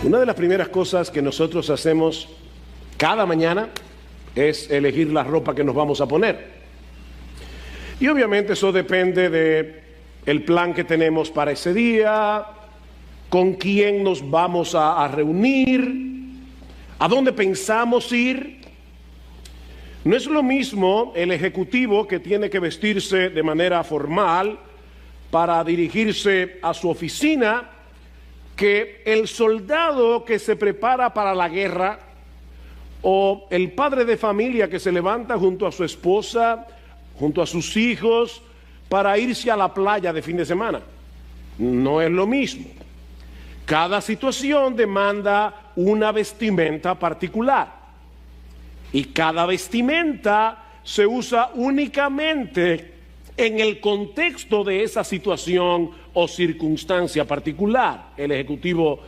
Una de las primeras cosas que nosotros hacemos cada mañana es elegir la ropa que nos vamos a poner. Y obviamente eso depende del plan que tenemos para ese día, con quién nos vamos a reunir, a dónde pensamos ir. No es lo mismo el ejecutivo que tiene que vestirse de manera formal para dirigirse a su oficina que el soldado que se prepara para la guerra o el padre de familia que se levanta junto a su esposa, junto a sus hijos, para irse a la playa de fin de semana. No es lo mismo. Cada situación demanda una vestimenta particular. Y cada vestimenta se usa únicamente en el contexto de esa situación o circunstancia particular. El ejecutivo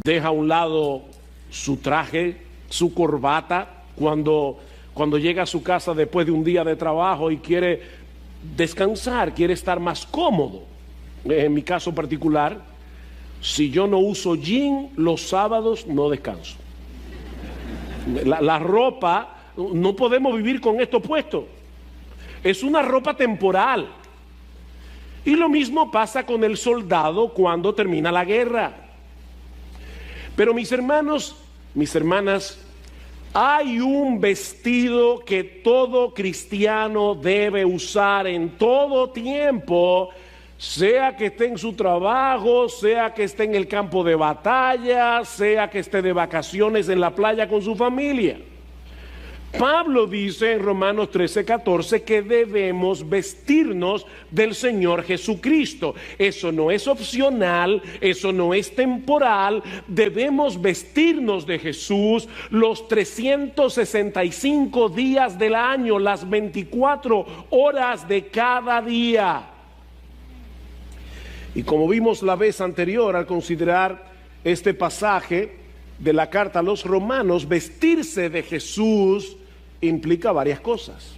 deja a un lado su traje, su corbata, cuando llega a su casa después de un día de trabajo y quiere descansar, quiere estar más cómodo. En mi caso particular, si yo no uso jean los sábados, no descanso. La ropa, no podemos vivir con esto puesto. Es una ropa temporal. Y lo mismo pasa con el soldado cuando termina la guerra. Pero mis hermanos, mis hermanas, hay un vestido que todo cristiano debe usar en todo tiempo, sea que esté en su trabajo, sea que esté en el campo de batalla, sea que esté de vacaciones en la playa con su familia. Pablo dice en Romanos 13:14 que debemos vestirnos del Señor Jesucristo. Eso no es opcional, eso no es temporal. Debemos vestirnos de Jesús los 365 días del año, las 24 horas de cada día. Y como vimos la vez anterior al considerar este pasaje de la carta a los Romanos, vestirse de Jesús implica varias cosas.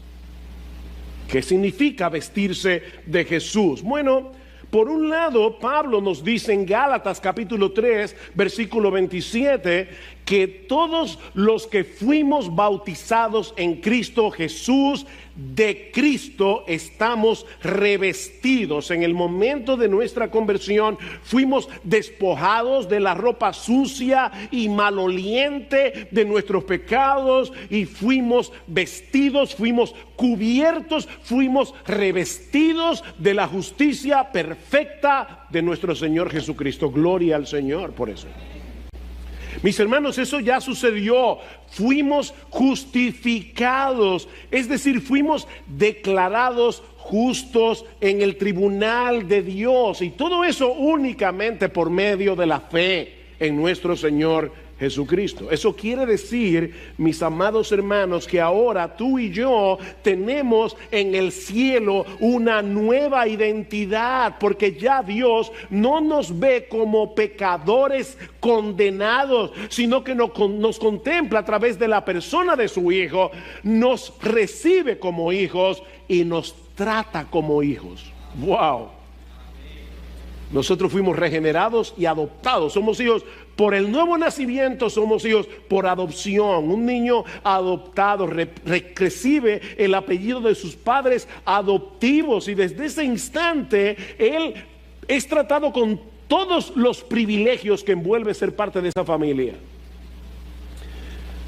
¿Qué significa vestirse de Jesús? Bueno, por un lado, Pablo nos dice en Gálatas capítulo 3, versículo 27, que todos los que fuimos bautizados en Cristo Jesús, de Cristo estamos revestidos. En el momento de nuestra conversión fuimos despojados de la ropa sucia y maloliente de nuestros pecados y fuimos vestidos, fuimos cubiertos, fuimos revestidos de la justicia perfecta de nuestro Señor Jesucristo. Gloria al Señor por eso. Mis hermanos, eso ya sucedió. Fuimos justificados, es decir, fuimos declarados justos en el tribunal de Dios. Y todo eso únicamente por medio de la fe en nuestro Señor Jesucristo. Eso quiere decir, mis amados hermanos, que ahora tú y yo tenemos en el cielo una nueva identidad, porque ya Dios no nos ve como pecadores condenados, sino que nos contempla a través de la persona de su Hijo, nos recibe como hijos y nos trata como hijos. ¡Wow! Nosotros fuimos regenerados y adoptados. Somos hijos por el nuevo nacimiento, somos hijos por adopción. Un niño adoptado recibe el apellido de sus padres adoptivos y desde ese instante él es tratado con todos los privilegios que envuelve ser parte de esa familia.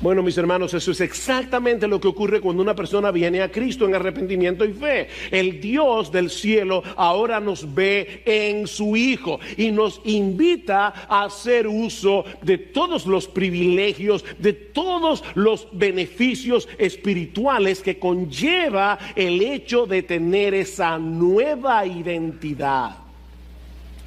Bueno, mis hermanos, eso es exactamente lo que ocurre cuando una persona viene a Cristo en arrepentimiento y fe. El Dios del cielo ahora nos ve en su Hijo y nos invita a hacer uso de todos los privilegios, de todos los beneficios espirituales que conlleva el hecho de tener esa nueva identidad.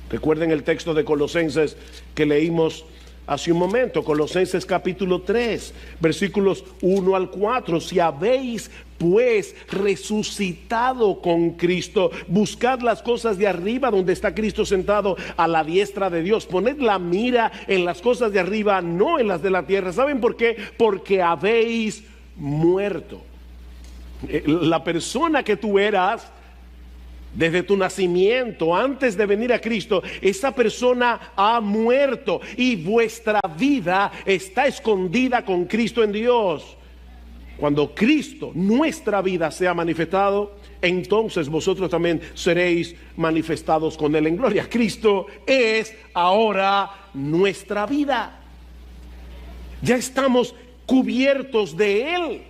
Recuerden el texto de Colosenses que leímos hace un momento, Colosenses capítulo 3, versículos 1 al 4. Si habéis pues resucitado con Cristo, buscad las cosas de arriba donde está Cristo sentado a la diestra de Dios. Poned la mira en las cosas de arriba, no en las de la tierra. ¿Saben por qué? Porque habéis muerto. La persona que tú eras Desde tu nacimiento, antes de venir a Cristo, esa persona ha muerto y vuestra vida está escondida con Cristo en Dios. Cuando Cristo, nuestra vida, sea manifestado, entonces vosotros también seréis manifestados con Él en gloria. Cristo es ahora nuestra vida. Ya estamos cubiertos de Él.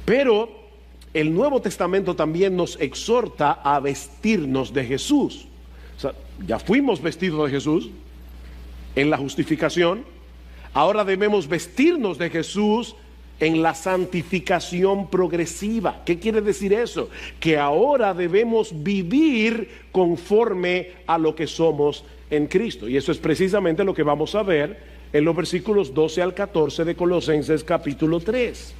Pero el Nuevo Testamento también nos exhorta a vestirnos de Jesús. O sea, ya fuimos vestidos de Jesús en la justificación. Ahora debemos vestirnos de Jesús en la santificación progresiva. ¿Qué quiere decir eso? Que ahora debemos vivir conforme a lo que somos en Cristo. Y eso es precisamente lo que vamos a ver en los versículos 12 al 14 de Colosenses capítulo 3.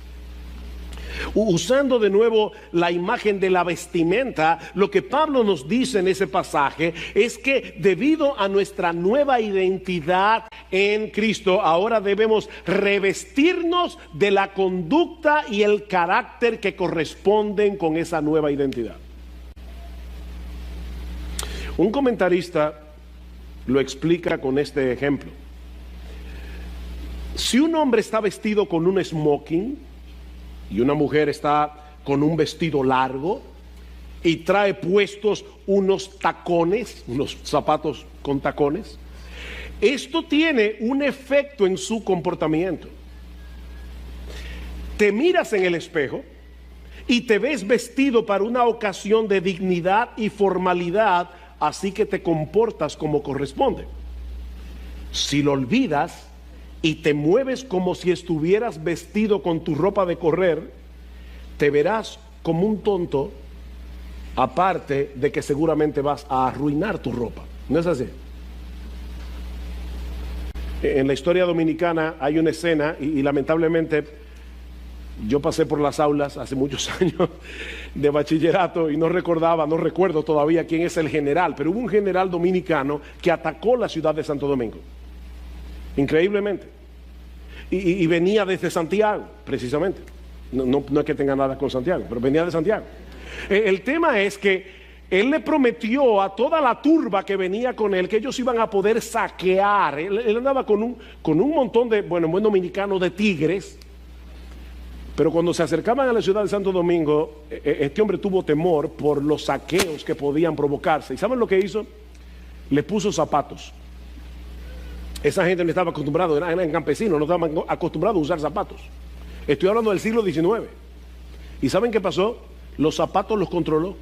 Usando de nuevo la imagen de la vestimenta, lo que Pablo nos dice en ese pasaje es que debido a nuestra nueva identidad en Cristo, ahora debemos revestirnos de la conducta y el carácter que corresponden con esa nueva identidad. Un comentarista lo explica con este ejemplo. Si un hombre está vestido con un smoking y una mujer está con un vestido largo y trae puestos unos tacones, unos zapatos con tacones, esto tiene un efecto en su comportamiento. Te miras en el espejo y te ves vestido para una ocasión de dignidad y formalidad, así que te comportas como corresponde. Si lo olvidas y te mueves como si estuvieras vestido con tu ropa de correr, te verás como un tonto, aparte de que seguramente vas a arruinar tu ropa. ¿No es así? En la historia dominicana hay una escena y lamentablemente yo pasé por las aulas hace muchos años de bachillerato y no recuerdo todavía quién es el general, pero hubo un general dominicano que atacó la ciudad de Santo Domingo. Increíblemente. Y venía desde Santiago, precisamente. No es que tenga nada con Santiago, pero venía de Santiago. El tema es que él le prometió a toda la turba que venía con él que ellos iban a poder saquear. Él andaba con un montón de, bueno, en buen dominicano, de tigres. Pero cuando se acercaban a la ciudad de Santo Domingo, este hombre tuvo temor por los saqueos que podían provocarse. ¿Y saben lo que hizo? Le puso zapatos. Esa gente no estaba acostumbrada, eran campesinos, no estaban acostumbrados a usar zapatos. Estoy hablando del siglo XIX. ¿Y saben qué pasó? Los zapatos los controló.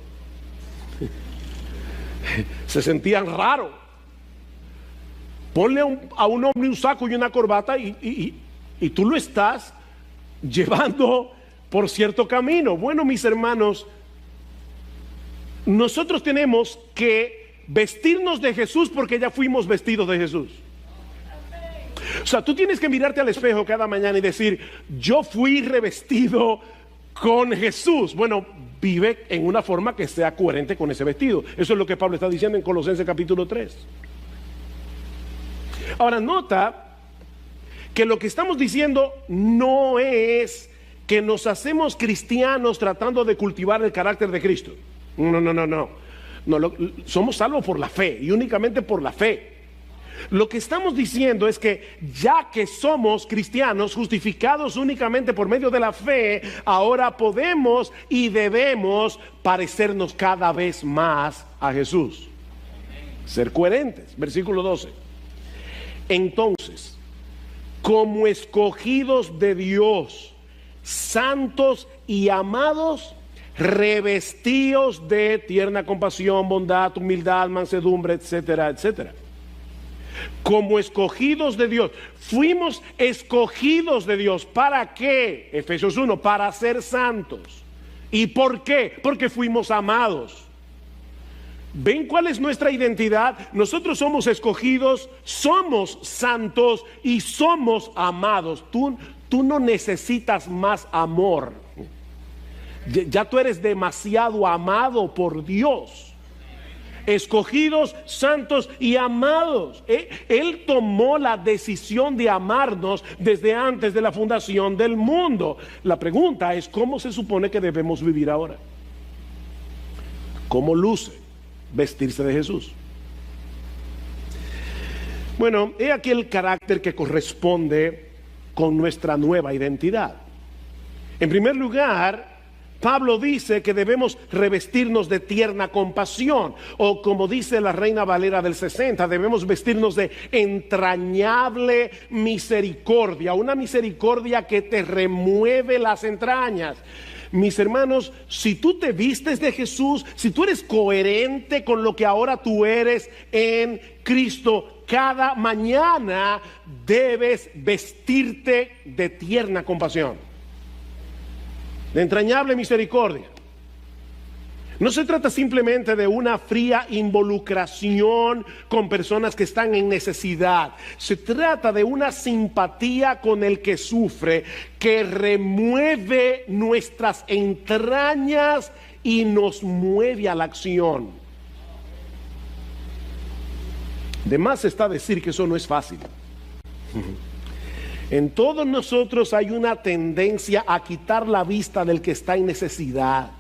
Se sentían raros. Ponle a un hombre un saco y una corbata y tú lo estás llevando por cierto camino. Bueno, mis hermanos, nosotros tenemos que vestirnos de Jesús porque ya fuimos vestidos de Jesús. O sea, tú tienes que mirarte al espejo cada mañana y decir, yo fui revestido con Jesús. Bueno, vive en una forma que sea coherente con ese vestido. Eso es lo que Pablo está diciendo en Colosenses capítulo 3. Ahora, nota que lo que estamos diciendo no es que nos hacemos cristianos tratando de cultivar el carácter de Cristo. No, somos salvos por la fe y únicamente por la fe. Lo que estamos diciendo es que ya que somos cristianos justificados únicamente por medio de la fe, ahora podemos y debemos parecernos cada vez más a Jesús. Ser coherentes. Versículo 12. Entonces, como escogidos de Dios, santos y amados, revestíos de tierna compasión, bondad, humildad, mansedumbre, etcétera, etcétera. Como escogidos de Dios. Fuimos escogidos de Dios. ¿Para qué? Efesios 1, para ser santos. ¿Y por qué? Porque fuimos amados. ¿Ven cuál es nuestra identidad? Nosotros somos escogidos, somos santos y somos amados. Tú no necesitas más amor. Ya tú eres demasiado amado por Dios. Escogidos, santos y amados. Él tomó la decisión de amarnos desde antes de la fundación del mundo. La pregunta es, ¿cómo se supone que debemos vivir ahora? ¿Cómo luce vestirse de Jesús? Bueno, he aquí el carácter que corresponde con nuestra nueva identidad. En primer lugar, Pablo dice que debemos revestirnos de tierna compasión, o como dice la Reina Valera del 60, debemos vestirnos de entrañable misericordia, una misericordia que te remueve las entrañas. Mis hermanos, si tú te vistes de Jesús, si tú eres coherente con lo que ahora tú eres en Cristo, cada mañana debes vestirte de tierna compasión, de entrañable misericordia. No se trata simplemente de una fría involucración con personas que están en necesidad. Se trata de una simpatía con el que sufre, que remueve nuestras entrañas y nos mueve a la acción. De más está decir que eso no es fácil. En todos nosotros hay una tendencia a quitar la vista del que está en necesidad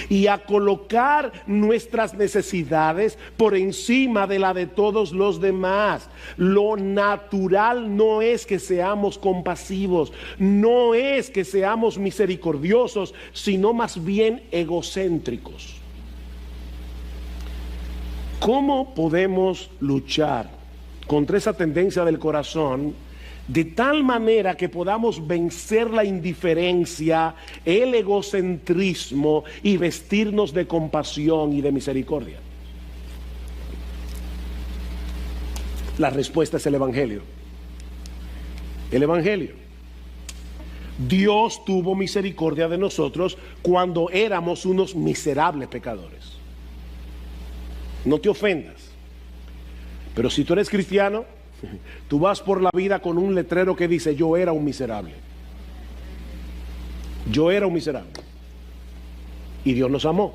y a colocar nuestras necesidades por encima de la de todos los demás. Lo natural no es que seamos compasivos, no es que seamos misericordiosos, sino más bien egocéntricos. ¿Cómo podemos luchar contra esa tendencia del corazón de tal manera que podamos vencer la indiferencia, el egocentrismo y vestirnos de compasión y de misericordia? La respuesta es el Evangelio. El Evangelio. Dios tuvo misericordia de nosotros cuando éramos unos miserables pecadores. No te ofendas, pero si tú eres cristiano, tú vas por la vida con un letrero que dice: yo era un miserable. Yo era un miserable. Y Dios nos amó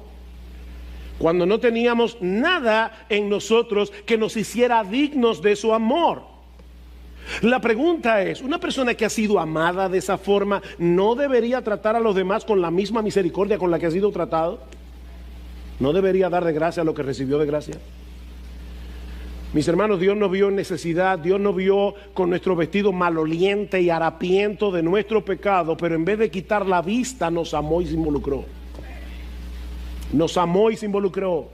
cuando no teníamos nada en nosotros que nos hiciera dignos de su amor. La pregunta es, ¿una persona que ha sido amada de esa forma no debería tratar a los demás con la misma misericordia con la que ha sido tratado? ¿No debería dar de gracia lo que recibió de gracia? Mis hermanos, Dios nos vio en necesidad, Dios nos vio con nuestro vestido maloliente y harapiento de nuestro pecado, pero en vez de quitar la vista, nos amó y se involucró. Nos amó y se involucró.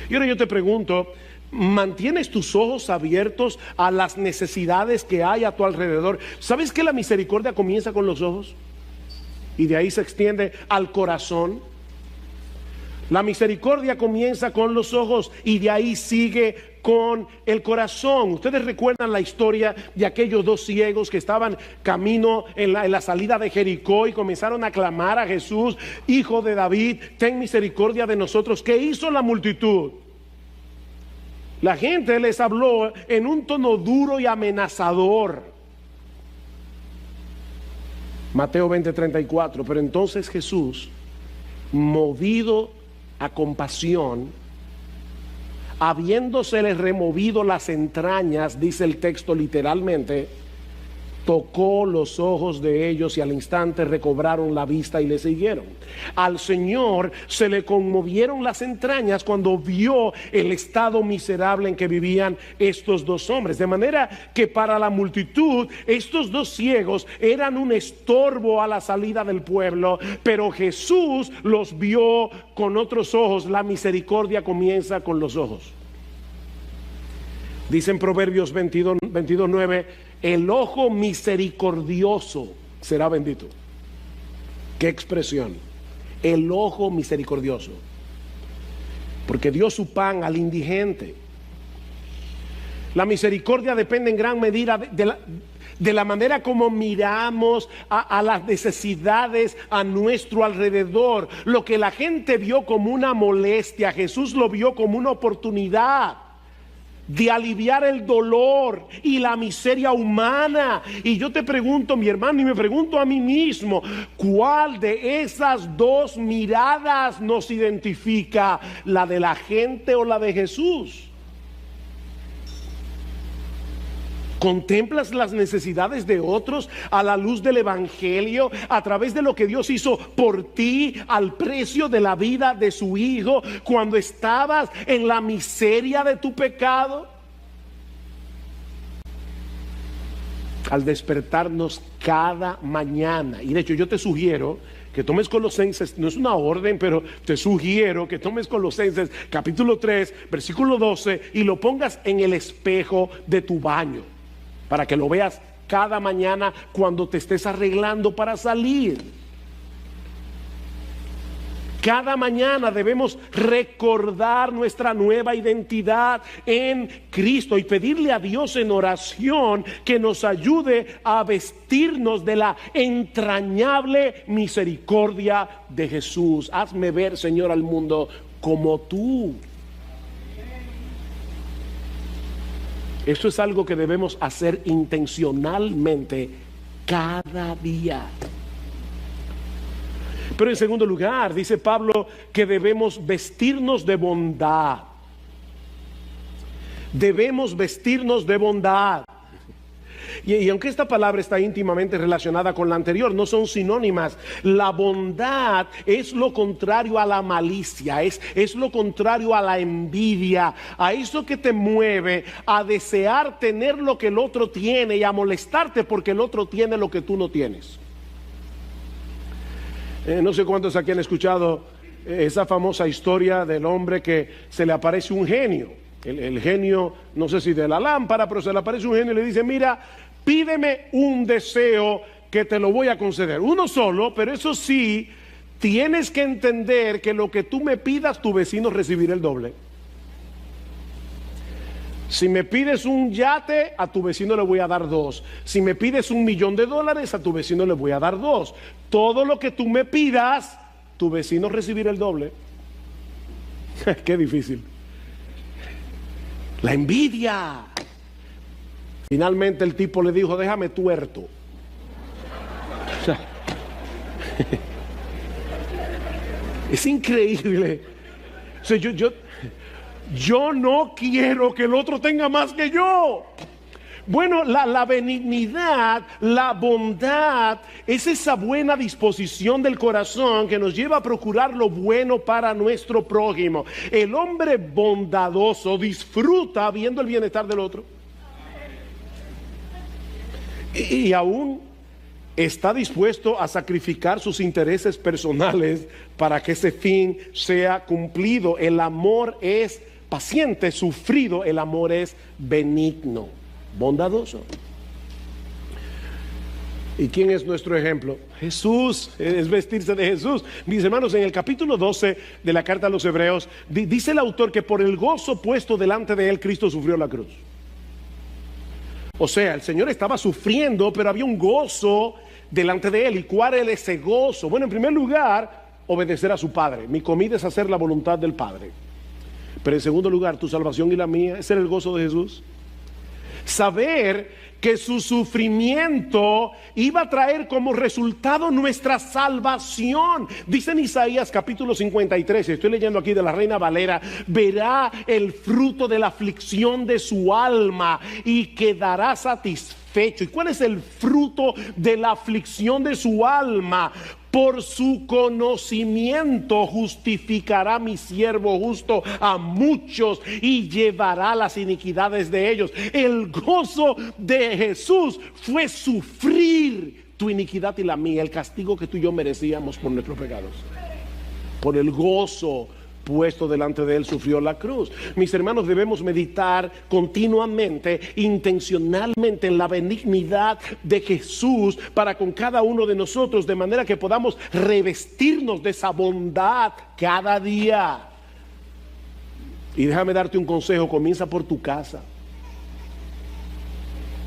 Y ahora yo te pregunto, ¿mantienes tus ojos abiertos a las necesidades que hay a tu alrededor? ¿Sabes que la misericordia comienza con los ojos? Y de ahí se extiende al corazón. La misericordia comienza con los ojos y de ahí sigue con el corazón. Ustedes recuerdan la historia de aquellos dos ciegos que estaban camino en la salida de Jericó y comenzaron a clamar a Jesús: Hijo de David, ten misericordia de nosotros. ¿Qué hizo la multitud? La gente les habló en un tono duro y amenazador. Mateo 20:34. Pero entonces Jesús, movido a compasión, habiéndosele removido las entrañas, dice el texto literalmente, tocó los ojos de ellos y al instante recobraron la vista y le siguieron. Al Señor se le conmovieron las entrañas cuando vio el estado miserable en que vivían estos dos hombres, de manera que para la multitud estos dos ciegos eran un estorbo a la salida del pueblo, pero Jesús los vio con otros ojos. La misericordia comienza con los ojos. Dice en Proverbios 22:9, el ojo misericordioso será bendito. ¿Qué expresión? El ojo misericordioso. Porque dio su pan al indigente. La misericordia depende en gran medida de la manera como miramos a las necesidades a nuestro alrededor. Lo que la gente vio como una molestia, Jesús lo vio como una oportunidad de aliviar el dolor y la miseria humana. Y yo te pregunto, mi hermano, y me pregunto a mí mismo, ¿cuál de esas dos miradas nos identifica? ¿La de la gente o la de Jesús? ¿Contemplas las necesidades de otros a la luz del Evangelio, a través de lo que Dios hizo por ti al precio de la vida de su Hijo cuando estabas en la miseria de tu pecado? Al despertarnos cada mañana, y de hecho yo te sugiero que tomes Colosenses, no es una orden, pero te sugiero que tomes Colosenses capítulo 3, versículo 12, y lo pongas en el espejo de tu baño, para que lo veas cada mañana cuando te estés arreglando para salir. Cada mañana debemos recordar nuestra nueva identidad en Cristo y pedirle a Dios en oración que nos ayude a vestirnos de la entrañable misericordia de Jesús. Hazme ver, Señor, al mundo como tú. Esto es algo que debemos hacer intencionalmente cada día. Pero en segundo lugar, dice Pablo que debemos vestirnos de bondad. Debemos vestirnos de bondad. Y aunque esta palabra está íntimamente relacionada con la anterior, no son sinónimas. La bondad es lo contrario a la malicia, es lo contrario a la envidia, a eso que te mueve a desear tener lo que el otro tiene y a molestarte porque el otro tiene lo que tú no tienes. No sé cuántos aquí han escuchado esa famosa historia del hombre que se le aparece un genio. El genio, no sé si de la lámpara, pero se le aparece un genio y le dice: mira, pídeme un deseo que te lo voy a conceder. Uno solo, pero eso sí, tienes que entender que lo que tú me pidas, tu vecino recibirá el doble. Si me pides un yate, a tu vecino le voy a dar 2. Si me pides $1.000.000, a tu vecino le voy a dar 2. Todo lo que tú me pidas, tu vecino recibirá el doble. Qué difícil. La envidia. Finalmente el tipo le dijo: déjame tuerto. O sea, es increíble. O sea, yo no quiero que el otro tenga más que yo. Bueno, la benignidad, la bondad, es esa buena disposición del corazón que nos lleva a procurar lo bueno para nuestro prójimo. El hombre bondadoso disfruta viendo el bienestar del otro. Y aún está dispuesto a sacrificar sus intereses personales para que ese fin sea cumplido. El amor es paciente, sufrido. El amor es benigno, bondadoso. ¿Y quién es nuestro ejemplo? Jesús. Es vestirse de Jesús. Mis hermanos, en el capítulo 12 de la carta a los Hebreos, dice el autor que por el gozo puesto delante de él, Cristo sufrió la cruz. O sea, el Señor estaba sufriendo, pero había un gozo delante de él. ¿Y cuál era ese gozo? Bueno, en primer lugar, obedecer a su Padre. Mi comida es hacer la voluntad del Padre. Pero en segundo lugar, tu salvación y la mía, ese era el gozo de Jesús. Saber que su sufrimiento iba a traer como resultado nuestra salvación. Dice en Isaías capítulo 53, estoy leyendo aquí de la Reina Valera: verá el fruto de la aflicción de su alma y quedará satisfecho. ¿Y cuál es el fruto de la aflicción de su alma? Por su conocimiento justificará mi siervo justo a muchos y llevará las iniquidades de ellos. El gozo de Jesús fue sufrir tu iniquidad y la mía, el castigo que tú y yo merecíamos por nuestros pecados. Por el gozo puesto delante de él sufrió la cruz. Mis hermanos, debemos meditar continuamente, intencionalmente, en la benignidad de Jesús para con cada uno de nosotros, de manera que podamos revestirnos de esa bondad cada día. Y déjame darte un consejo: comienza por tu casa,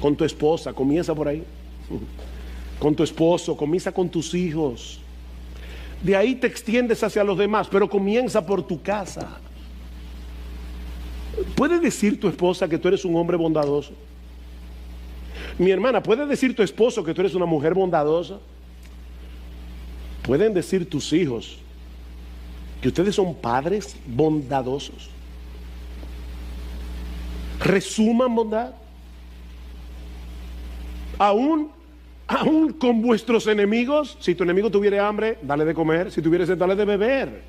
con tu esposa, comienza por ahí, con tu esposo, comienza con tus hijos. De ahí te extiendes hacia los demás, pero comienza por tu casa. ¿Puede decir tu esposa que tú eres un hombre bondadoso? Mi hermana, ¿puede decir tu esposo que tú eres una mujer bondadosa? ¿Pueden decir tus hijos que ustedes son padres bondadosos? Resuman bondad. Aún con vuestros enemigos. Si tu enemigo tuviere hambre, dale de comer. Si tuviere sed, dale de beber.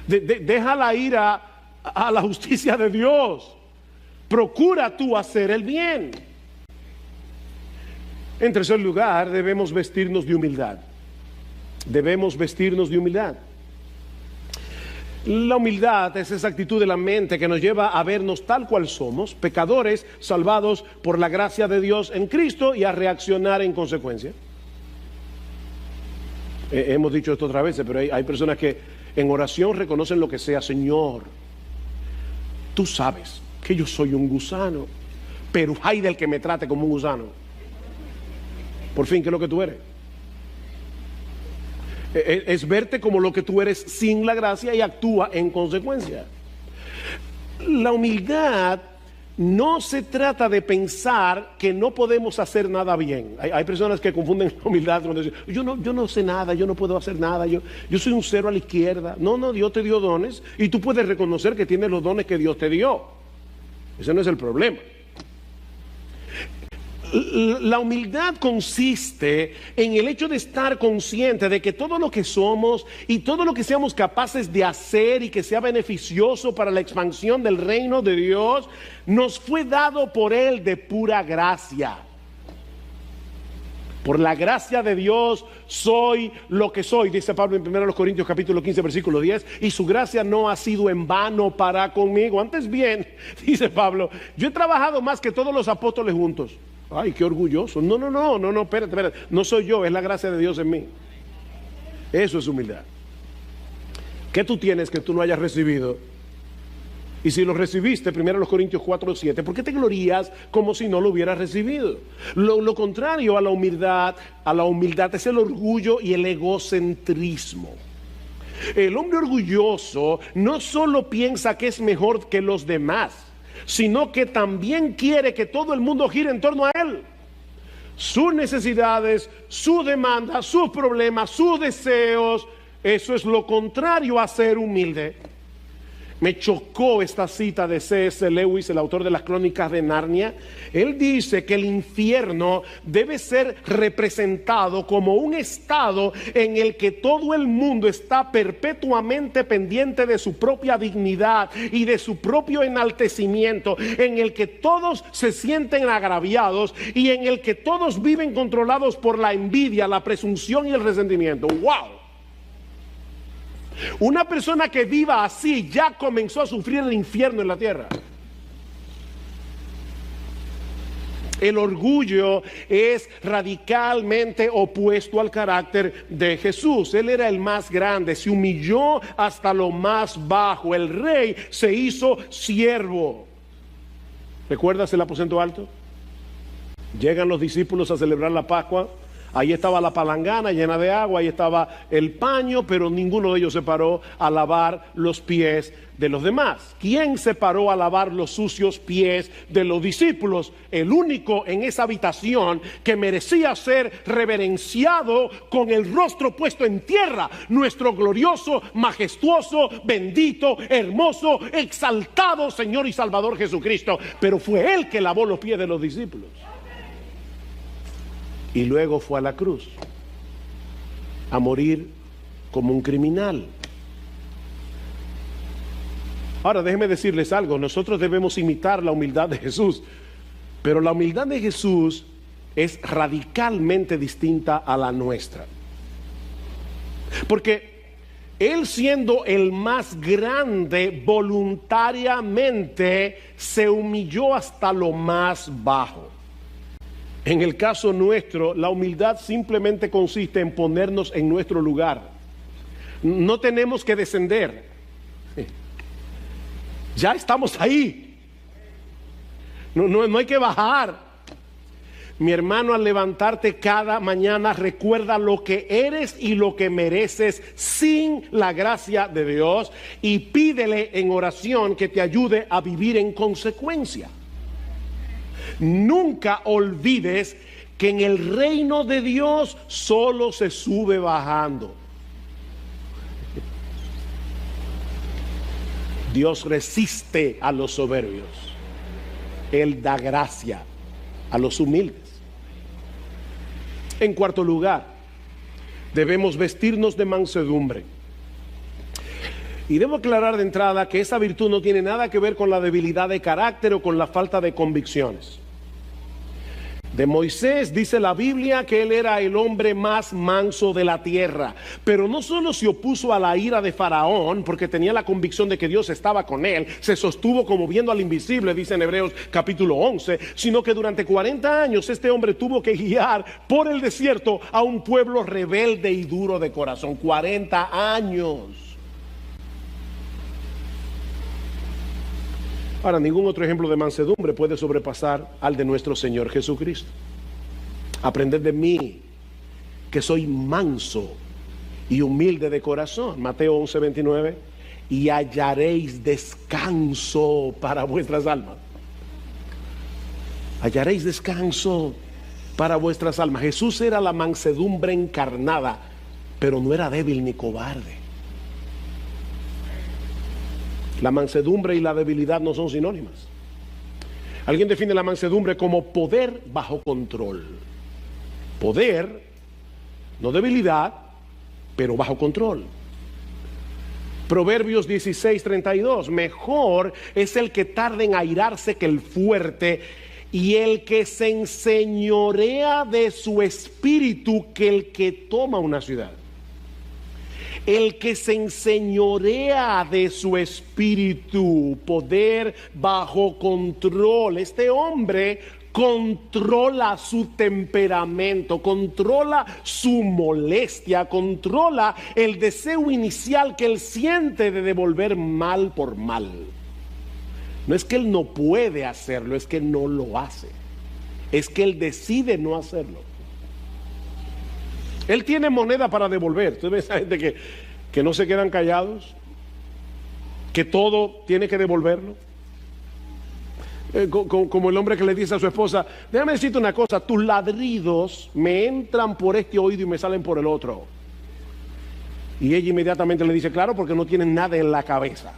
Deja la ira a la justicia de Dios. Procura tú hacer el bien. En tercer lugar, debemos vestirnos de humildad. Debemos vestirnos de humildad. La humildad es esa actitud de la mente que nos lleva a vernos tal cual somos, pecadores salvados por la gracia de Dios en Cristo, y a reaccionar en consecuencia. Hemos dicho esto otras veces, pero hay personas que en oración reconocen lo que sea. Señor, tú sabes que yo soy un gusano, pero hay del que me trate como un gusano. Por fin, ¿qué es lo que tú eres? Es verte como lo que tú eres sin la gracia y actúa en consecuencia. La humildad no se trata de pensar que no podemos hacer nada bien. Hay personas que confunden la humildad cuando dicen, yo no sé nada, yo no puedo hacer nada, yo soy un cero a la izquierda. No, Dios te dio dones y tú puedes reconocer que tienes los dones que Dios te dio. Ese no es el problema. La humildad consiste en el hecho de estar consciente de que todo lo que somos y todo lo que seamos capaces de hacer y que sea beneficioso para la expansión del reino de Dios, nos fue dado por Él de pura gracia. Por la gracia de Dios soy lo que soy, dice Pablo en 1 Corintios capítulo 15 versículo 10, y su gracia no ha sido en vano para conmigo. Antes bien, dice Pablo, yo he trabajado más que todos los apóstoles juntos. Ay, qué orgulloso. No, espérate. No soy yo, es la gracia de Dios en mí. Eso es humildad. ¿Qué tú tienes que tú no hayas recibido? Y si lo recibiste, 1 Corintios 4:7, ¿por qué te glorías como si no lo hubieras recibido? Lo contrario a la humildad es el orgullo y el egocentrismo. El hombre orgulloso no solo piensa que es mejor que los demás, sino que también quiere que todo el mundo gire en torno a él. Sus necesidades, sus demandas, sus problemas, sus deseos. Eso es lo contrario a ser humilde. Me chocó esta cita de C.S. Lewis, el autor de las Crónicas de Narnia. Él dice que el infierno debe ser representado como un estado en el que todo el mundo está perpetuamente pendiente de su propia dignidad y de su propio enaltecimiento, en el que todos se sienten agraviados y en el que todos viven controlados por la envidia, la presunción y el resentimiento. ¡Wow! Una persona que viva así ya comenzó a sufrir el infierno en la tierra. El orgullo es radicalmente opuesto al carácter de Jesús. Él era el más grande, se humilló hasta lo más bajo. El rey se hizo siervo. ¿Recuerdas el aposento alto? Llegan los discípulos a celebrar la Pascua. Ahí estaba la palangana llena de agua, ahí estaba el paño, pero ninguno de ellos se paró a lavar los pies de los demás. ¿Quién se paró a lavar los sucios pies de los discípulos? El único en esa habitación que merecía ser reverenciado con el rostro puesto en tierra, nuestro glorioso, majestuoso, bendito, hermoso, exaltado Señor y Salvador Jesucristo. Pero fue Él que lavó los pies de los discípulos. Y luego fue a la cruz a morir como un criminal. Ahora déjenme decirles algo, nosotros debemos imitar la humildad de Jesús, pero la humildad de Jesús es radicalmente distinta a la nuestra. Porque Él, siendo el más grande, voluntariamente se humilló hasta lo más bajo. En el caso nuestro, la humildad simplemente consiste en ponernos en nuestro lugar. No tenemos que descender. Ya estamos ahí. No hay que bajar. Mi hermano, al levantarte cada mañana, recuerda lo que eres y lo que mereces sin la gracia de Dios, y pídele en oración que te ayude a vivir en consecuencia. Nunca olvides que en el reino de Dios solo se sube bajando. Dios resiste a los soberbios. Él da gracia a los humildes. En cuarto lugar, debemos vestirnos de mansedumbre. Y debo aclarar de entrada que esa virtud no tiene nada que ver con la debilidad de carácter o con la falta de convicciones. De Moisés dice la Biblia que él era el hombre más manso de la tierra, pero no solo se opuso a la ira de Faraón porque tenía la convicción de que Dios estaba con él, se sostuvo como viendo al invisible, dice en Hebreos capítulo 11, sino que durante 40 años este hombre tuvo que guiar por el desierto a un pueblo rebelde y duro de corazón. 40 años. Ahora, ningún otro ejemplo de mansedumbre puede sobrepasar al de nuestro Señor Jesucristo. Aprended de mí, que soy manso y humilde de corazón. Mateo 11:29. Y hallaréis descanso para vuestras almas. Hallaréis descanso para vuestras almas. Jesús era la mansedumbre encarnada, pero no era débil ni cobarde. La mansedumbre y la debilidad no son sinónimas. Alguien define la mansedumbre como poder bajo control. Poder, no debilidad, pero bajo control. Proverbios 16:32. Mejor es el que tarda en airarse que el fuerte, y el que se enseñorea de su espíritu que el que toma una ciudad. El que se enseñorea de su espíritu, poder bajo control. Este hombre controla su temperamento, controla su molestia, controla el deseo inicial que él siente de devolver mal por mal. No es que él no puede hacerlo, es que no lo hace. Es que él decide no hacerlo. Él tiene moneda para devolver. Usted ve esa gente que no se quedan callados, que todo tiene que devolverlo. Como el hombre que le dice a su esposa: déjame decirte una cosa, tus ladridos me entran por este oído y me salen por el otro. Y ella inmediatamente le dice: claro, porque no tienen nada en la cabeza.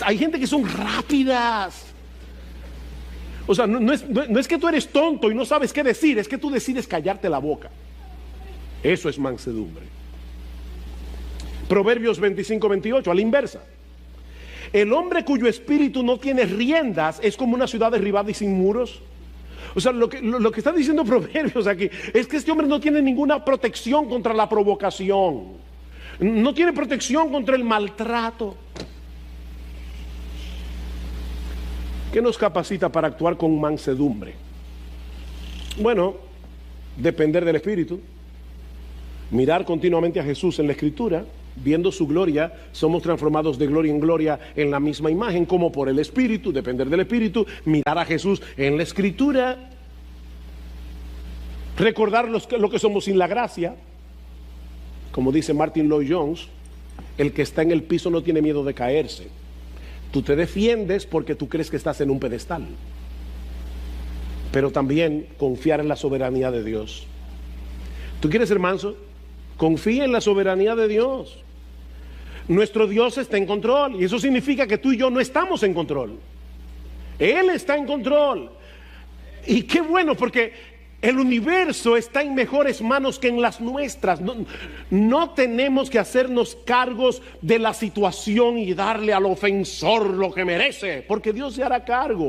Hay gente que son rápidas. O sea, no es que tú eres tonto y no sabes qué decir, es que tú decides callarte la boca. Eso es mansedumbre. Proverbios 25:28, a la inversa. El hombre cuyo espíritu no tiene riendas es como una ciudad derribada y sin muros. O sea, lo que está diciendo Proverbios aquí es que este hombre no tiene ninguna protección contra la provocación. No tiene protección contra el maltrato. ¿Qué nos capacita para actuar con mansedumbre? Bueno, depender del Espíritu, mirar continuamente a Jesús en la Escritura, viendo su gloria, somos transformados de gloria en gloria en la misma imagen, como por el Espíritu, depender del Espíritu, mirar a Jesús en la Escritura, recordar lo que somos sin la gracia, como dice Martin Lloyd-Jones, el que está en el piso no tiene miedo de caerse. Tú te defiendes porque tú crees que estás en un pedestal, pero también confiar en la soberanía de Dios. ¿Tú quieres ser manso? Confía en la soberanía de Dios. Nuestro Dios está en control, y eso significa que tú y yo no estamos en control. Él está en control. Y qué bueno, porque el universo está en mejores manos que en las nuestras. No tenemos que hacernos cargos de la situación y darle al ofensor lo que merece, porque Dios se hará cargo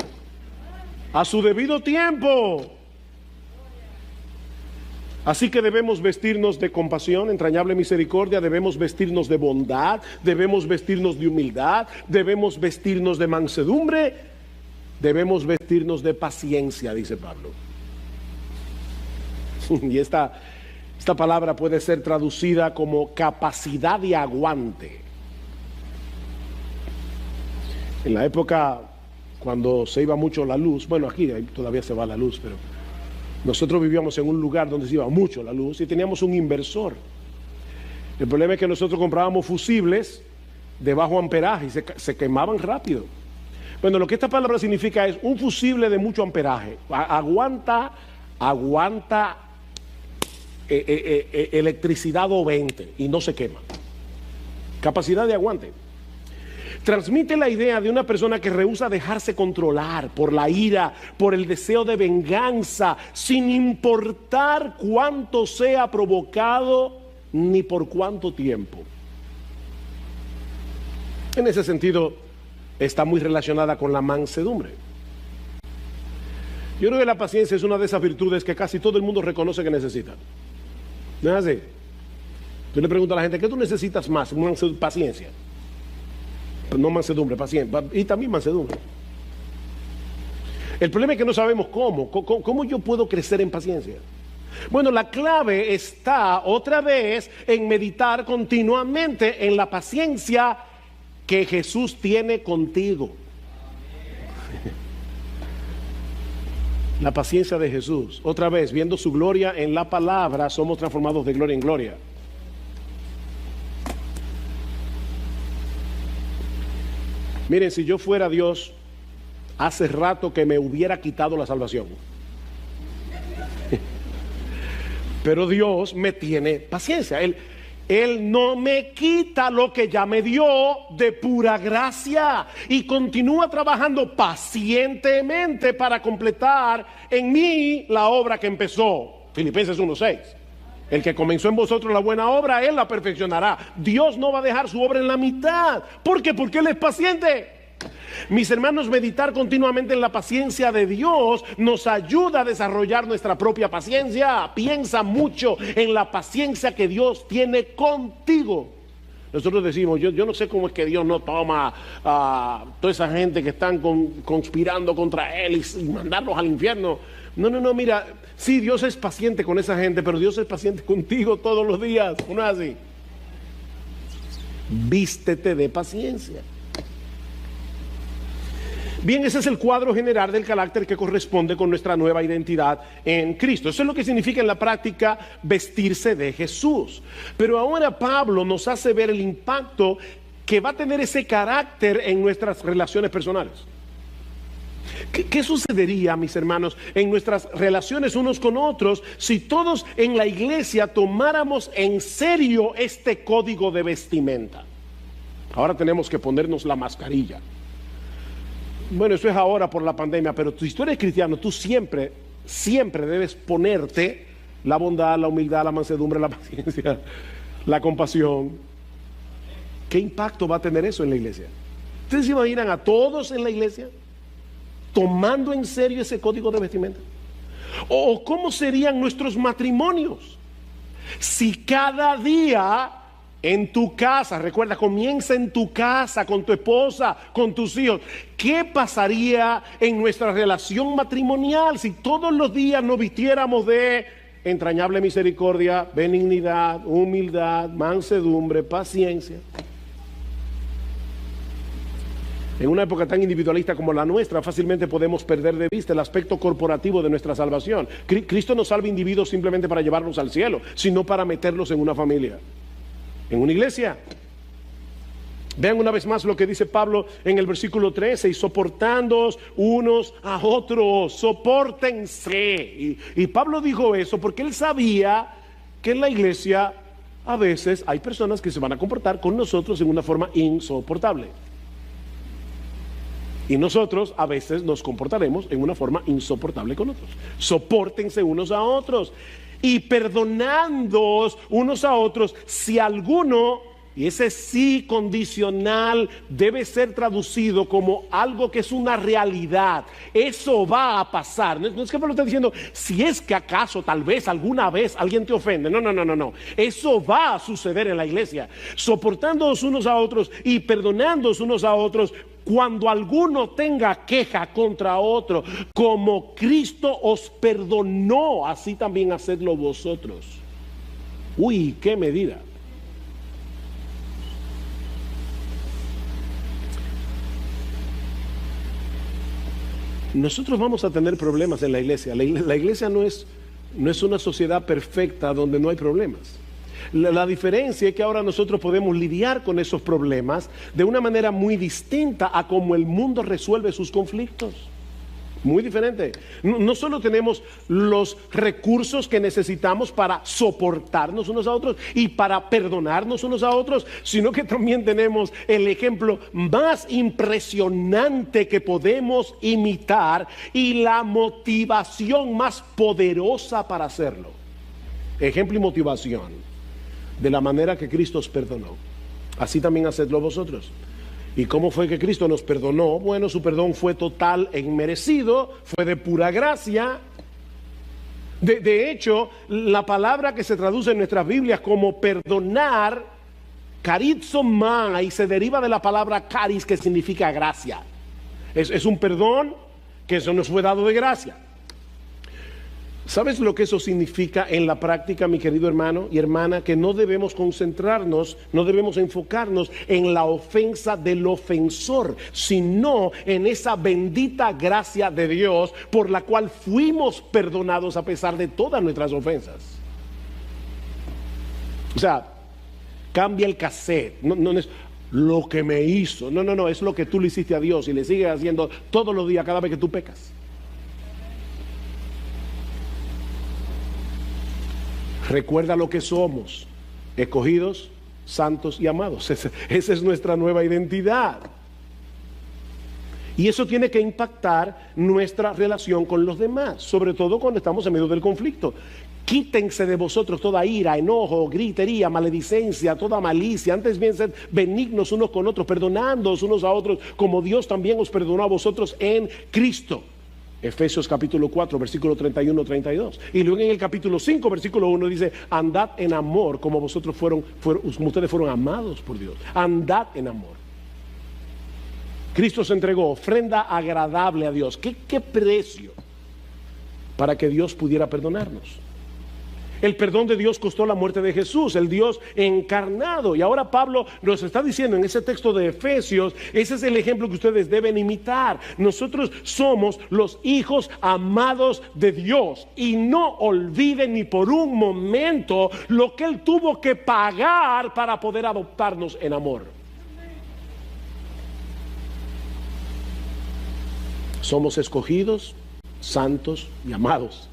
a su debido tiempo. Así que debemos vestirnos de compasión, entrañable misericordia, debemos vestirnos de bondad, debemos vestirnos de humildad, debemos vestirnos de mansedumbre, debemos vestirnos de paciencia, dice Pablo. Y esta palabra puede ser traducida como capacidad de aguante. En la época cuando se iba mucho la luz, bueno, aquí todavía se va la luz, pero nosotros vivíamos en un lugar donde se iba mucho la luz y teníamos un inversor. El problema es que nosotros comprábamos fusibles de bajo amperaje y se quemaban rápido. Bueno, lo que esta palabra significa es un fusible de mucho amperaje. Aguanta electricidad o 20 y no se quema. Capacidad de aguante. Transmite la idea de una persona que rehúsa dejarse controlar por la ira, por el deseo de venganza, sin importar cuánto sea provocado ni por cuánto tiempo. En ese sentido, está muy relacionada con la mansedumbre. Yo creo que la paciencia es una de esas virtudes que casi todo el mundo reconoce que necesita. ¿No es así? Yo le pregunto a la gente, ¿qué tú necesitas más? Paciencia. No mansedumbre, paciencia. Y también mansedumbre. El problema es que no sabemos cómo yo puedo crecer en paciencia. Bueno, la clave está otra vez en meditar continuamente en la paciencia que Jesús tiene contigo. La paciencia de Jesús. Otra vez, viendo su gloria en la palabra, somos transformados de gloria en gloria. Miren, si yo fuera Dios, hace rato que me hubiera quitado la salvación. Pero Dios me tiene paciencia. Él no me quita lo que ya me dio de pura gracia y continúa trabajando pacientemente para completar en mí la obra que empezó. Filipenses 1:6. El que comenzó en vosotros la buena obra, Él la perfeccionará. Dios no va a dejar su obra en la mitad. ¿Por qué? Porque Él es paciente. Mis hermanos, meditar continuamente en la paciencia de Dios nos ayuda a desarrollar nuestra propia paciencia. Piensa mucho en la paciencia que Dios tiene contigo. Nosotros decimos, yo no sé cómo es que Dios no toma a toda esa gente que están conspirando contra Él y mandarlos al infierno. No, mira, sí, Dios es paciente con esa gente, pero Dios es paciente contigo todos los días. ¿No es así? Vístete de paciencia. Bien, ese es el cuadro general del carácter que corresponde con nuestra nueva identidad en Cristo. Eso es lo que significa en la práctica vestirse de Jesús. Pero ahora Pablo nos hace ver el impacto que va a tener ese carácter en nuestras relaciones personales. ¿Qué sucedería, mis hermanos, en nuestras relaciones unos con otros si todos en la iglesia tomáramos en serio este código de vestimenta? Ahora tenemos que ponernos la mascarilla. Bueno, eso es ahora por la pandemia, pero si tú eres cristiano, tú siempre debes ponerte la bondad, la humildad, la mansedumbre, la paciencia, la compasión. ¿Qué impacto va a tener eso en la iglesia? ¿Ustedes se imaginan a todos en la iglesia tomando en serio ese código de vestimenta? ¿O cómo serían nuestros matrimonios si cada día en tu casa, recuerda, comienza en tu casa, con tu esposa, con tus hijos? ¿Qué pasaría en nuestra relación matrimonial si todos los días nos vistiéramos de entrañable misericordia, benignidad, humildad, mansedumbre, paciencia? En una época tan individualista como la nuestra, fácilmente podemos perder de vista el aspecto corporativo de nuestra salvación. Cristo no salva individuos simplemente para llevarlos al cielo, sino para meterlos en una familia, en una iglesia. Vean una vez más lo que dice Pablo en el versículo 13: y soportándoos unos a otros, sopórtense. Y Pablo dijo eso porque él sabía que en la iglesia a veces hay personas que se van a comportar con nosotros en una forma insoportable. Y nosotros a veces nos comportaremos en una forma insoportable con otros. Sopórtense unos a otros y perdonándoos unos a otros si alguno, y ese sí condicional debe ser traducido como algo que es una realidad. Eso va a pasar. No es que Pablo está diciendo, si es que acaso, tal vez, alguna vez alguien te ofende. No. Eso va a suceder en la iglesia. Soportándoos unos a otros y perdonándoos unos a otros cuando alguno tenga queja contra otro. Como Cristo os perdonó, así también hacedlo vosotros. Uy, qué medida. Nosotros vamos a tener problemas en la iglesia. La iglesia no es una sociedad perfecta donde no hay problemas. La diferencia es que ahora nosotros podemos lidiar con esos problemas de una manera muy distinta a como el mundo resuelve sus conflictos. Muy diferente. No solo tenemos los recursos que necesitamos para soportarnos unos a otros y para perdonarnos unos a otros, sino que también tenemos el ejemplo más impresionante que podemos imitar y la motivación más poderosa para hacerlo. Ejemplo y motivación de la manera que Cristo os perdonó. Así también hacedlo vosotros. ¿Y cómo fue que Cristo nos perdonó? Bueno, su perdón fue total e inmerecido, fue de pura gracia. De hecho, la palabra que se traduce en nuestras Biblias como perdonar, charizomai, se deriva de la palabra charis, que significa gracia. Es un perdón que eso nos fue dado de gracia. ¿Sabes lo que eso significa en la práctica, mi querido hermano y hermana? Que no debemos concentrarnos, no debemos enfocarnos en la ofensa del ofensor, sino en esa bendita gracia de Dios por la cual fuimos perdonados a pesar de todas nuestras ofensas. O sea, cambia el cassette, no es lo que me hizo, no, es lo que tú le hiciste a Dios y le sigues haciendo todos los días cada vez que tú pecas. Recuerda lo que somos, escogidos, santos y amados. Esa es nuestra nueva identidad. Y eso tiene que impactar nuestra relación con los demás, sobre todo cuando estamos en medio del conflicto. Quítense de vosotros toda ira, enojo, gritería, maledicencia, toda malicia. Antes bien sed benignos unos con otros, perdonándoos unos a otros, como Dios también os perdonó a vosotros en Cristo. Efesios capítulo 4, versículo 31-32. Y luego en el capítulo 5, versículo 1 dice: andad en amor como vosotros como ustedes fueron amados por Dios. Andad en amor. Cristo se entregó ofrenda agradable a Dios. ¿Qué precio para que Dios pudiera perdonarnos? El perdón de Dios costó la muerte de Jesús, el Dios encarnado. Y ahora Pablo nos está diciendo en ese texto de Efesios, ese es el ejemplo que ustedes deben imitar. Nosotros somos los hijos amados de Dios. Y no olviden ni por un momento lo que Él tuvo que pagar para poder adoptarnos en amor. Somos escogidos, santos y amados.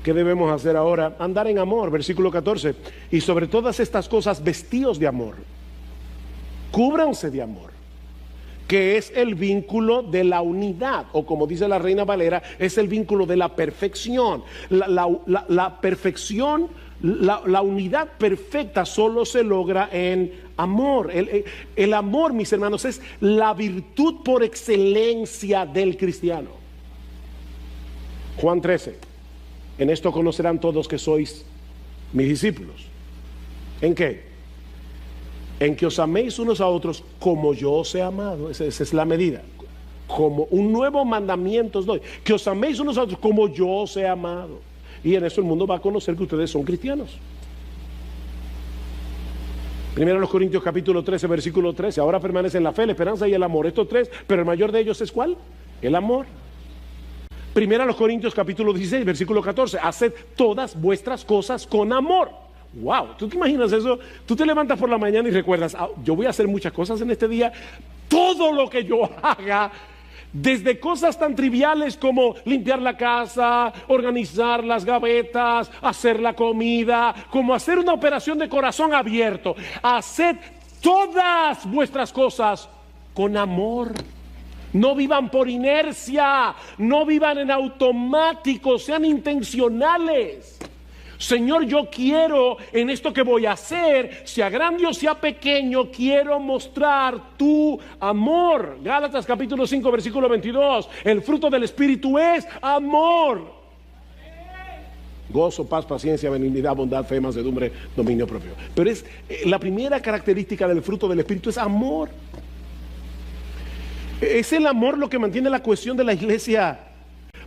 ¿Qué debemos hacer ahora? Andar en amor, versículo 14. Y sobre todas estas cosas, vestíos de amor. Cúbranse de amor, que es el vínculo de la unidad, o como dice la Reina Valera, es el vínculo de la perfección. La perfección, la unidad perfecta solo se logra en amor. El amor, mis hermanos, es la virtud por excelencia del cristiano. Juan 13. En esto conocerán todos que sois mis discípulos. ¿En qué? En que os améis unos a otros como yo os he amado. Esa es la medida. Como un nuevo mandamiento os doy. Que os améis unos a otros como yo os he amado. Y en eso el mundo va a conocer que ustedes son cristianos. Primero los Corintios capítulo 13, versículo 13. Ahora permanecen la fe, la esperanza y el amor. Estos tres, pero el mayor de ellos es ¿cuál? El amor. Primera los Corintios capítulo 16, versículo 14. Haced todas vuestras cosas con amor. Wow, ¿tú te imaginas eso? Tú te levantas por la mañana y recuerdas: yo voy a hacer muchas cosas en este día. Todo lo que yo haga, desde cosas tan triviales como limpiar la casa, organizar las gavetas, hacer la comida, como hacer una operación de corazón abierto. Haced todas vuestras cosas con amor. No vivan por inercia, no vivan en automático, sean intencionales. Señor, yo quiero en esto que voy a hacer, sea grande o sea pequeño, quiero mostrar tu amor. Gálatas capítulo 5, versículo 22. El fruto del Espíritu es amor. Gozo, paz, paciencia, benignidad, bondad, fe, mansedumbre, dominio propio. Pero es la primera característica del fruto del Espíritu es amor. Es el amor lo que mantiene la cohesión de la iglesia,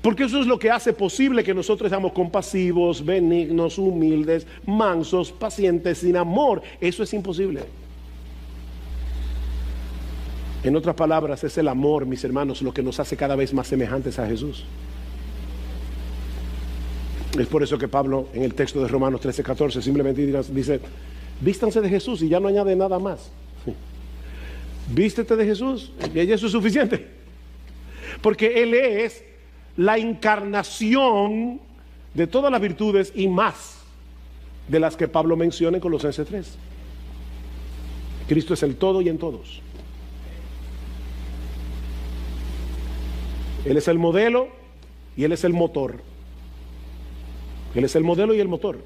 porque eso es lo que hace posible que nosotros seamos compasivos, benignos, humildes, mansos, pacientes. Sin amor, eso es imposible. En otras palabras, es el amor, mis hermanos, lo que nos hace cada vez más semejantes a Jesús. Es por eso que Pablo, en el texto de Romanos 13:14, simplemente dice: vístanse de Jesús, y ya no añade nada más. Vístete de Jesús y eso es suficiente. porque Él es la encarnación de todas las virtudes y más de las que Pablo menciona en Colosenses 3. Cristo es el todo y en todos. Él es el modelo y Él es el motor. Él es el modelo y el motor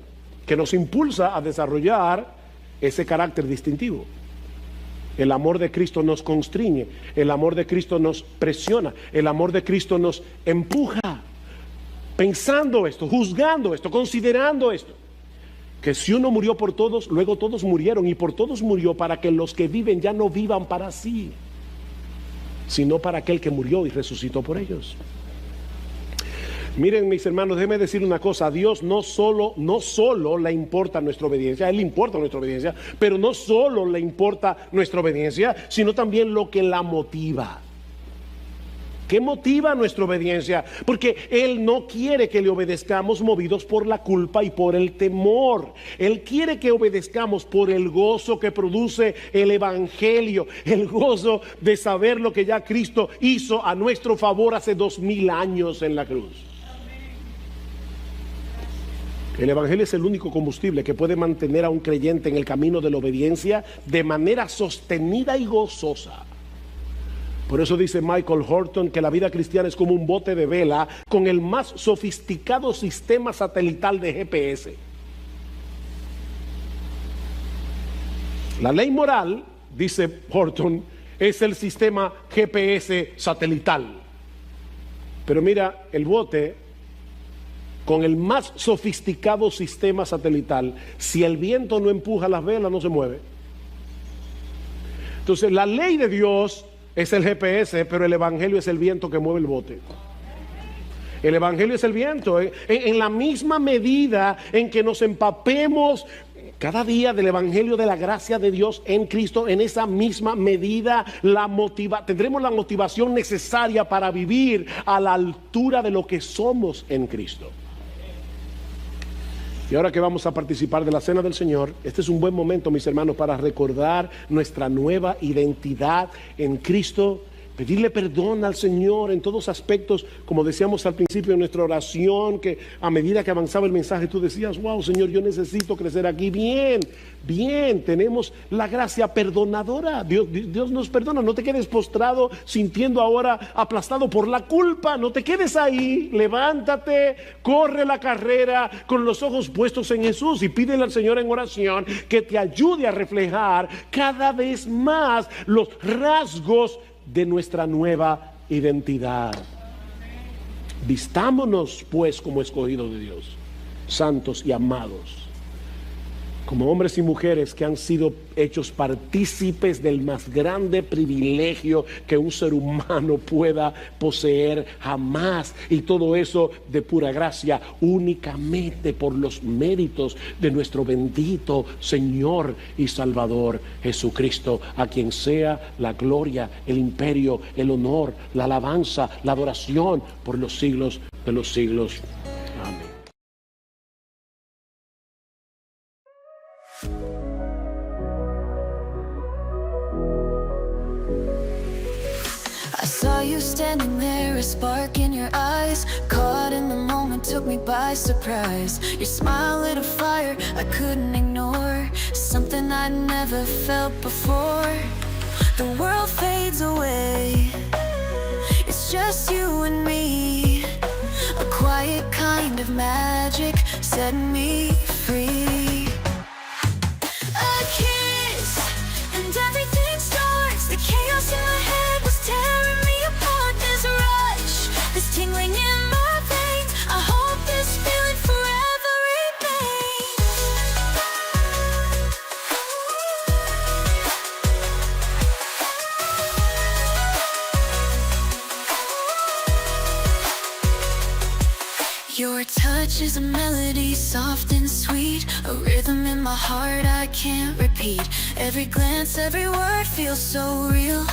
que nos impulsa a desarrollar ese carácter distintivo. El amor de Cristo nos constriñe, el amor de Cristo nos presiona, el amor de Cristo nos empuja, pensando esto, juzgando esto, considerando esto, que si uno murió por todos, luego todos murieron, y por todos murió para que los que viven ya no vivan para sí, sino para aquel que murió y resucitó por ellos. Miren, mis hermanos, déjenme decir una cosa: a Dios no solo le importa nuestra obediencia, a Él le importa nuestra obediencia, pero no solo le importa nuestra obediencia, sino también lo que la motiva. ¿Qué motiva nuestra obediencia? Porque Él no quiere que le obedezcamos movidos por la culpa y por el temor. Él quiere que obedezcamos por el gozo que produce el Evangelio, el gozo de saber lo que ya Cristo hizo a nuestro favor hace 2000 años en la cruz. El Evangelio es el único combustible que puede mantener a un creyente en el camino de la obediencia de manera sostenida y gozosa. Por eso dice Michael Horton que la vida cristiana es como un bote de vela con el más sofisticado sistema satelital de GPS. La ley moral, dice Horton, es el sistema GPS satelital. Pero mira, el bote con el más sofisticado sistema satelital, si el viento no empuja las velas, no se mueve. Entonces la ley de Dios es el GPS, pero el Evangelio es el viento que mueve el bote. El Evangelio es el viento. En la misma medida en que nos empapemos cada día del Evangelio de la gracia de Dios en Cristo, en esa misma medida tendremos la motivación necesaria para vivir a la altura de lo que somos en Cristo. Y ahora que vamos a participar de la Cena del Señor, este es un buen momento, mis hermanos, para recordar nuestra nueva identidad en Cristo. Pedirle perdón al Señor en todos aspectos, como decíamos al principio de nuestra oración, que a medida que avanzaba el mensaje tú decías: wow, Señor, yo necesito crecer aquí. Bien, tenemos la gracia perdonadora. Dios nos perdona. No te quedes postrado sintiendo ahora aplastado por la culpa. No te quedes ahí. Levántate, corre la carrera con los ojos puestos en Jesús y pídele al Señor en oración que te ayude a reflejar cada vez más los rasgos de nuestra nueva identidad. Vistámonos pues como escogidos de Dios, santos y amados, como hombres y mujeres que han sido hechos partícipes del más grande privilegio que un ser humano pueda poseer jamás, y todo eso de pura gracia, únicamente por los méritos de nuestro bendito Señor y Salvador Jesucristo, a quien sea la gloria, el imperio, el honor, la alabanza, la adoración por los siglos de los siglos. Amén. I saw you standing there, a spark in your eyes, caught in the moment, took me by surprise. Your smile lit a fire I couldn't ignore, something I'd never felt before. The world fades away, it's just you and me. A quiet kind of magic set me free. A kiss and everything starts. The chaos in my head was tearing me apart. This rush, this tingling in my veins, I hope this feeling forever remains. Your touch is a melody, soft and sweet, a rhythm in my heart I can't repeat. Every glance, every word feels so real,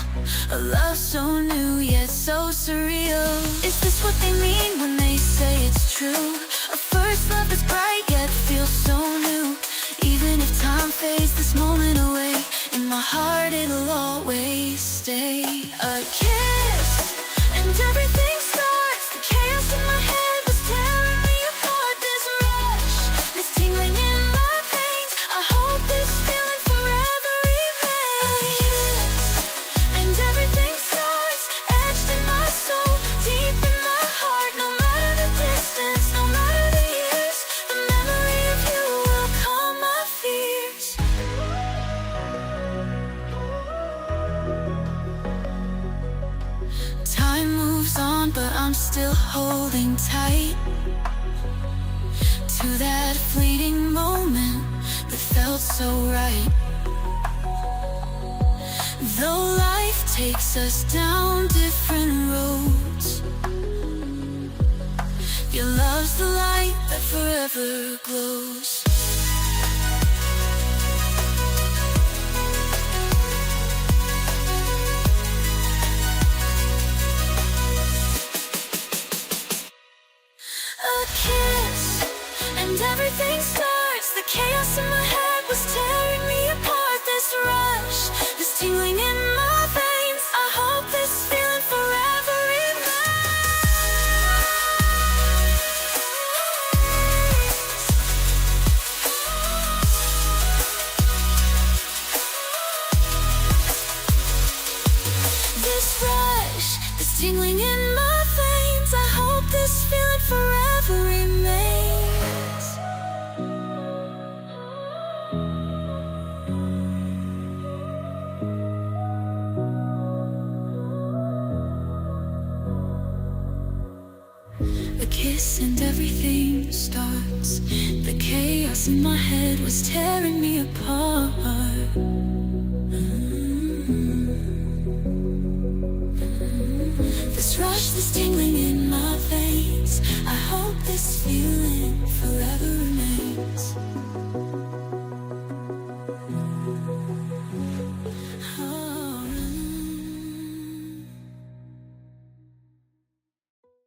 a love so new yet so surreal. Is this what they mean when they say it's true? A first love that's bright yet feels so new. Even if time fades this moment away, in my heart it'll always stay. A kiss and everything I'm still holding tight to that fleeting moment that felt so right. Though life takes us down different roads, your love's the light that forever glows. A kiss, and everything starts. The chaos in my head was tearing me apart. This rush, this tingling in my veins, I hope this feeling forever remains. This rush, this tingling in my veins, I hope this feeling forever remains. A kiss and everything starts. The chaos in my head was tearing me apart.